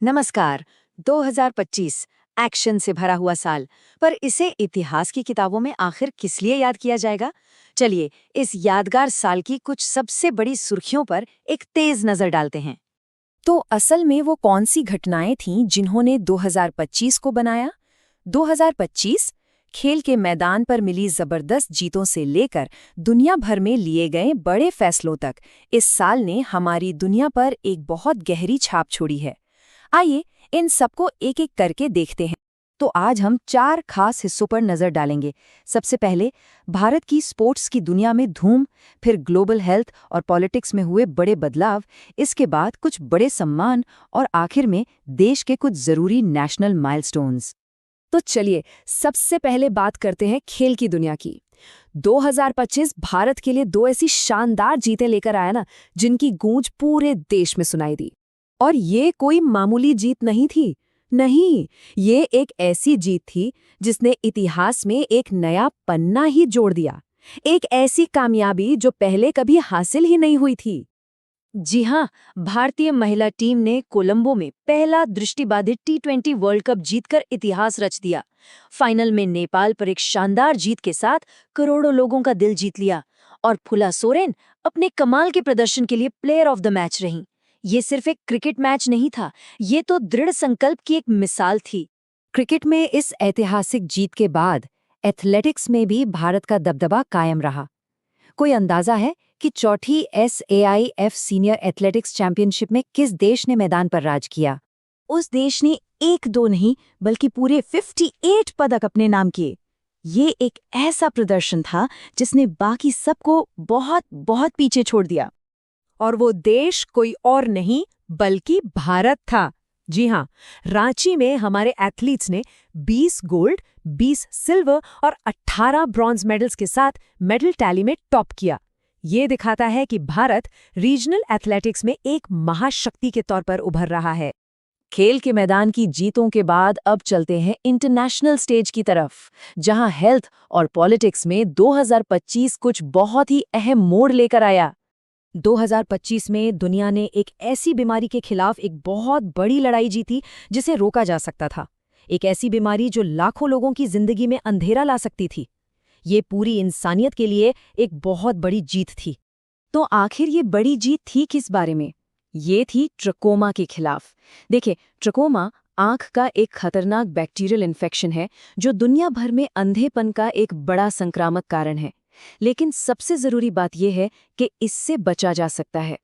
नमस्कार। 2025 एक्शन से भरा हुआ साल, पर इसे इतिहास की किताबों में आखिर किस लिए याद किया जाएगा? चलिए इस यादगार साल की कुछ सबसे बड़ी सुर्खियों पर एक तेज नजर डालते हैं। तो असल में वो कौन सी घटनाएं थीं जिन्होंने 2025 को बनाया? 2025 खेल के मैदान पर मिली जबरदस्त जीतों से लेकर दुनिया भर में लिए गए बड़े फैसलों तक इस साल ने हमारी दुनिया पर एक बहुत गहरी छाप छोड़ी है। आइए इन सबको एक एक करके देखते हैं। तो आज हम 4 खास हिस्सों पर नजर डालेंगे। सबसे पहले भारत की स्पोर्ट्स की दुनिया में धूम, फिर ग्लोबल हेल्थ और पॉलिटिक्स में हुए बड़े बदलाव, इसके बाद कुछ बड़े सम्मान और आखिर में देश के कुछ जरूरी नेशनल माइलस्टोन्स। तो चलिए सबसे पहले बात करते हैं खेल की दुनिया की। 2025 भारत के लिए दो ऐसी शानदार जीतें लेकर आया ना, जिनकी गूंज पूरे देश में सुनाई दी। और ये कोई मामूली जीत नहीं थी। नहीं, ये एक ऐसी जीत थी जिसने इतिहास में एक नया पन्ना ही जोड़ दिया। एक ऐसी कामयाबी जो पहले कभी हासिल ही नहीं हुई थी। जी हाँ, भारतीय महिला टीम ने कोलंबो में पहला दृष्टिबाधित T20 वर्ल्ड कप जीतकर इतिहास रच दिया। फाइनल में नेपाल पर एक शानदार जीत के साथ करोड़ों लोगों का दिल जीत लिया और फुला सोरेन अपने कमाल के प्रदर्शन के लिए प्लेयर ऑफ द मैच रहीं। ये सिर्फ एक क्रिकेट मैच नहीं था, ये तो दृढ़ संकल्प की एक मिसाल थी। क्रिकेट में इस ऐतिहासिक जीत के बाद एथलेटिक्स में भी भारत का दबदबा कायम रहा। कोई अंदाजा है कि चौथी SAIF सीनियर एथलेटिक्स चैंपियनशिप में किस देश ने मैदान पर राज किया? उस देश ने एक दो नहीं बल्कि पूरे 58 पदक अपने नाम किए। ये एक ऐसा प्रदर्शन था जिसने बाकी सबको बहुत बहुत पीछे छोड़ दिया। और वो देश कोई और नहीं बल्कि भारत था। जी हाँ, रांची में हमारे एथलीट्स ने 20 गोल्ड, 20 सिल्वर और 18 ब्रॉन्ज मेडल्स के साथ मेडल टैली में टॉप किया। ये दिखाता है कि भारत रीजनल एथलेटिक्स में एक महाशक्ति के तौर पर उभर रहा है। खेल के मैदान की जीतों के बाद अब चलते हैं इंटरनेशनल स्टेज की तरफ, जहां हेल्थ और पॉलिटिक्स में 2025 कुछ बहुत ही अहम मोड़ लेकर आया। 2025 में दुनिया ने एक ऐसी बीमारी के खिलाफ एक बहुत बड़ी लड़ाई जीती जिसे रोका जा सकता था। एक ऐसी बीमारी जो लाखों लोगों की जिंदगी में अंधेरा ला सकती थी। ये पूरी इंसानियत के लिए एक बहुत बड़ी जीत थी। तो आखिर ये बड़ी जीत थी किस बारे में? ये थी ट्रकोमा के खिलाफ। देखिए, ट्रकोमा आंख का एक खतरनाक बैक्टीरियल इन्फेक्शन है जो दुनिया भर में अंधेपन का एक बड़ा संक्रामक कारण है। लेकिन सबसे जरूरी बात यह है कि इससे बचा जा सकता है।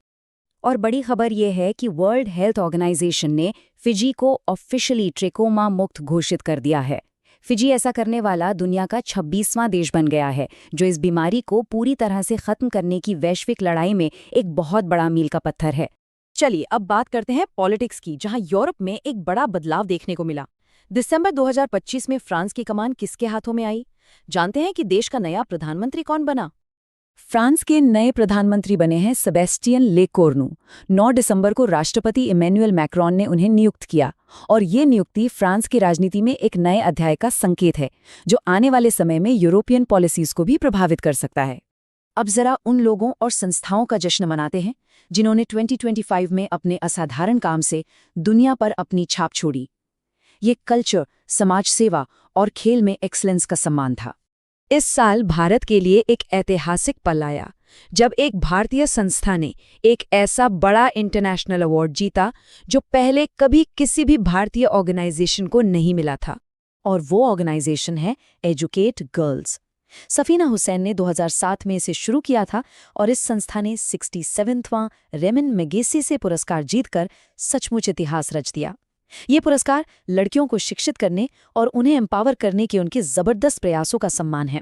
और बड़ी खबर यह है कि वर्ल्ड हेल्थ ऑर्गेनाइजेशन ने फिजी को ऑफिशियली ट्रकोमा मुक्त घोषित कर दिया है। फिजी ऐसा करने वाला दुनिया का 26वां देश बन गया है, जो इस बीमारी को पूरी तरह से खत्म करने की वैश्विक लड़ाई में एक बहुत बड़ा मील का पत्थर है। चलिए अब बात करते हैं पॉलिटिक्स की, जहां यूरोप में एक बड़ा बदलाव देखने को मिला। दिसंबर 2025 में फ्रांस की कमान किसके हाथों में आई? जानते हैं कि देश का नया प्रधानमंत्री कौन बना? फ्रांस के नए प्रधानमंत्री बने हैं सेबेस्टियन लेकोर्नू। 9 दिसंबर को राष्ट्रपति इमैनुअल मैक्रोन ने उन्हें नियुक्त किया और ये नियुक्ति फ्रांस की राजनीति में एक नए अध्याय का संकेत है, जो आने वाले समय में यूरोपियन पॉलिसीज को भी प्रभावित कर सकता है। अब जरा उन लोगों और संस्थाओं का जश्न मनाते हैं जिन्होंने 2025 में अपने असाधारण काम से दुनिया पर अपनी छाप छोड़ी। ये कल्चर, समाज सेवा और खेल में एक्सीलेंस का सम्मान था। इस साल भारत के लिए एक ऐतिहासिक पल आया जब एक भारतीय संस्था ने एक ऐसा बड़ा इंटरनेशनल अवार्ड जीता जो पहले कभी किसी भी भारतीय ऑर्गेनाइजेशन को नहीं मिला था। और वो ऑर्गेनाइजेशन है एजुकेट गर्ल्स। सफीना हुसैन ने 2007 में इसे शुरू किया था और इस संस्था ने 67वां रेमन मैगेसी से पुरस्कार जीतकर सचमुच इतिहास रच दिया। ये पुरस्कार लड़कियों को शिक्षित करने और उन्हें एम्पावर करने के उनके जबरदस्त प्रयासों का सम्मान है।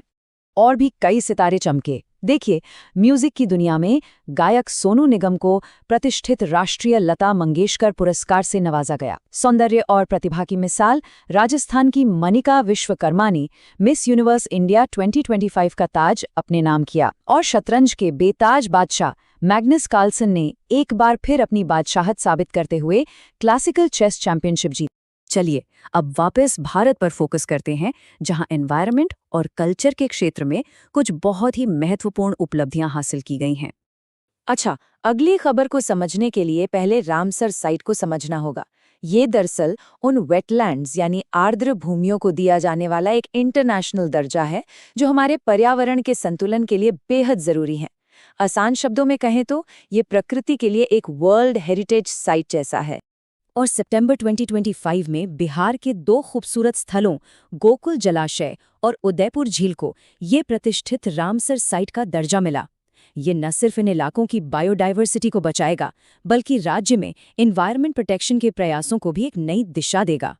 और भी कई सितारे चमके। देखिए, म्यूजिक की दुनिया में गायक सोनू निगम को प्रतिष्ठित राष्ट्रीय लता मंगेशकर पुरस्कार से नवाजा गया। सौंदर्य और प्रतिभा की मिसाल राजस्थान की मनिका विश्वकर्मा ने मिस यूनिवर्स इंडिया 2025 का ताज अपने नाम किया और शतरंज के बेताज बादशाह मैग्नस कार्लसन ने एक बार फिर अपनी बादशाहत साबित करते हुए क्लासिकल चेस चैंपियनशिप जीती। चलिए अब वापस भारत पर फोकस करते हैं, जहां एनवायरनमेंट और कल्चर के क्षेत्र में कुछ बहुत ही महत्वपूर्ण उपलब्धियां हासिल की गई हैं। अच्छा, अगली खबर को समझने के लिए पहले रामसर साइट को समझना होगा। ये दरअसल उन वेटलैंड्स यानी आर्द्र भूमियों को दिया जाने वाला एक इंटरनेशनल दर्जा है जो हमारे पर्यावरण के संतुलन के लिए बेहद जरूरी है। आसान शब्दों में कहें तो ये प्रकृति के लिए एक वर्ल्ड हेरिटेज साइट जैसा है। और सितंबर 2025 में बिहार के 2 खूबसूरत स्थलों गोकुल जलाशय और उदयपुर झील को ये प्रतिष्ठित रामसर साइट का दर्जा मिला। ये न सिर्फ इन इलाकों की बायोडायवर्सिटी को बचाएगा, बल्कि राज्य में एनवायरनमेंट प्रोटेक्शन के प्रयासों को भी एक नई दिशा देगा।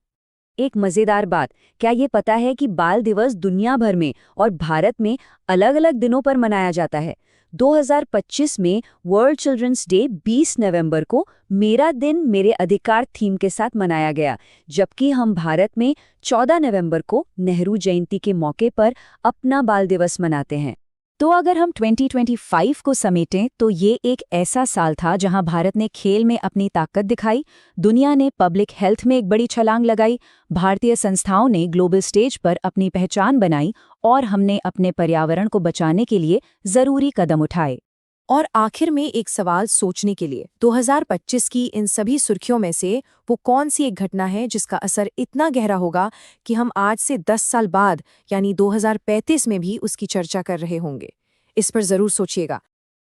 एक मज़ेदार बात, क्या ये पता है कि बाल दिवस दुनिया भर में और भारत में अलग-अलग दिनों पर मनाया जाता है? 2025 में वर्ल्ड चिल्ड्रंस डे 20 नवंबर को मेरा दिन मेरे अधिकार थीम के साथ मनाया गया, जबकि हम भारत में 14 नवंबर को नेहरू जयंती के मौके पर अपना बाल दिवस मनाते हैं। तो अगर हम 2025 को समेटें तो ये एक ऐसा साल था जहां भारत ने खेल में अपनी ताकत दिखाई, दुनिया ने पब्लिक हेल्थ में एक बड़ी छलांग लगाई, भारतीय संस्थाओं ने ग्लोबल स्टेज पर अपनी पहचान बनाई और हमने अपने पर्यावरण को बचाने के लिए ज़रूरी कदम उठाए। और आखिर में एक सवाल सोचने के लिए, 2025 की इन सभी सुर्खियों में से वो कौन सी एक घटना है जिसका असर इतना गहरा होगा कि हम आज से 10 साल बाद यानी 2035 में भी उसकी चर्चा कर रहे होंगे? इस पर ज़रूर सोचिएगा।